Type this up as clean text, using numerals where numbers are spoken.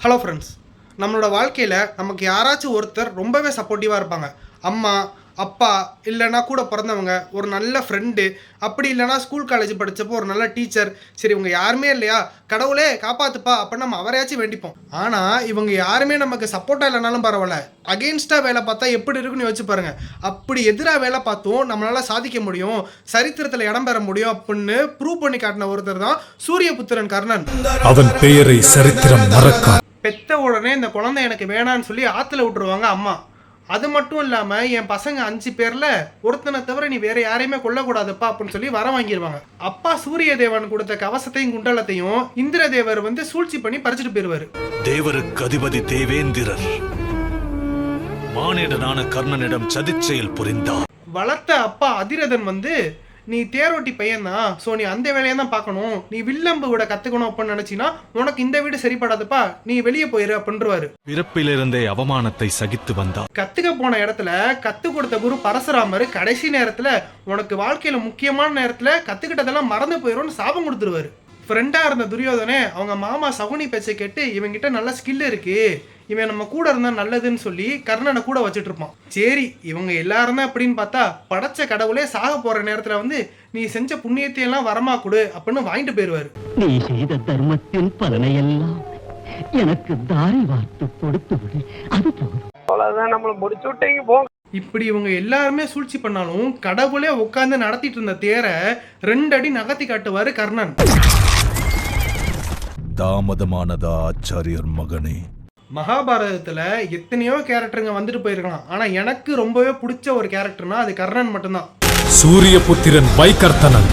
Hello friends, நம்மளோட வாழ்க்கையில் நமக்கு யாராச்சும் ஒருத்தர் ரொம்பவே சப்போர்ட்டிவாக இருப்பாங்க. அம்மா, அப்பா, இல்லைனா கூட பிறந்தவங்க, ஒரு நல்ல ஃப்ரெண்டு, அப்படி இல்லைனா ஸ்கூல் காலேஜ் படித்தப்போ ஒரு நல்ல டீச்சர். சரி, இவங்க யாருமே இல்லையா, கடவுளே காப்பாற்றுப்பா அப்படின்னு நம்ம அவரையாச்சும் வேண்டிப்போம். ஆனால் இவங்க யாருமே நமக்கு சப்போர்ட்டாக இல்லைனாலும் பரவாயில்ல, அகெயின்ஸ்டாக வேலை பார்த்தா எப்படி இருக்குன்னு யோசிச்சு பாருங்கள். அப்படி எதிராக வேலை பார்த்தும் நம்மளால் சாதிக்க முடியும், சரித்திரத்தில் இடம் பெற முடியும் அப்படின்னு ப்ரூவ் பண்ணி காட்டின ஒருத்தர் தான் சூரியபுத்திரன் கர்ணன். அவன் பெயரை சரித்திரம் மறக்க. பெத்த உடனே இந்த குழந்தை எனக்கு வேணான்னு சொல்லி ஆற்றுல விட்டுருவாங்க அம்மா. அது மட்டும் இல்லாமல் என் பசங்க 5 பேரில் ஒருத்தனை தவிர நீ வேற யாரையுமே கொல்லக்கூடாதுப்பா அப்படின்னு சொல்லி வர வாங்கிடுவாங்க. அப்பா சூரிய தேவன் கொடுத்த கவசத்தையும் குண்டலத்தையும் இந்திரதேவர் சூழ்ச்சி பண்ணி பறிச்சுட்டு போயிடுவாரு. தேவருக்கு அதிபதி தேவேந்திரர் மானிடனான கர்ணனிடம் சதிச்செயல் புரிந்தார். வளர்த்த அப்பா அதிரதன் நீ தேரோட்டி பையன்தான், ஸோ நீ அந்த வேலையை தான் பார்க்கணும், நீ வில்லம்பு விட கற்றுக்கணும் அப்படின்னு நினச்சின்னா உனக்கு இந்த வீடு சரிப்படாதுப்பா, நீ வெளியே போயிரு அப்படின்றவாரு. பிறப்பிலிருந்தே அவமானத்தை சகித்து வந்தார். கற்றுக்க போன இடத்துல கற்றுக் கொடுத்த குரு பரசுராமர் கடைசி நேரத்தில் உனக்கு வாழ்க்கையில் முக்கியமான நேரத்தில் கற்றுக்கிட்டதெல்லாம் மறந்து போயிடும்னு சாபம் கொடுத்துருவாரு. ஃப்ரெண்டாக இருந்த துரியோதனே அவங்க மாமா சகுனி பேச்சை கேட்டு இவங்கிட்ட நல்ல ஸ்கில் இருக்கு, இவன் நம்ம கூட இருந்தா நல்லதுன்னு சொல்லி கர்ணனை கூட வச்சுட்டு இருப்பான். சரி, இவங்க எல்லாரும் தான் அப்படின்னு பார்த்தா படைச்ச கடவுளே சாக போற நேரத்துல நீ செஞ்ச புண்ணியத்தையெல்லாம் வரமா கொடு அப்படின்னு வாங்கிட்டு போயிருவாரு. நீ செய்த தர்மத்தின் பலனை எல்லாம் எனக்கு தாரி வார்த்து கொடுத்து விடு, அது போதும். இப்படி இவங்க எல்லாருமே சூழ்ச்சி பண்ணாலும் கடவுளே உட்கார்ந்து நடத்திட்டு இருந்த தேரை 2 அடி நகர்த்தி காட்டுவாரு கர்ணன். தாமதமானதா ஆச்சாரியர் மகனே. மகாபாரதத்துல எத்தனையோ கேரக்டருங்க வந்துட்டு போயிருக்கலாம், ஆனா எனக்கு ரொம்பவே பிடிச்ச ஒரு கேரக்டர்னா அது கர்ணன் மட்டும்தான். சூரியபுத்திரன் வைகர்த்தனன்.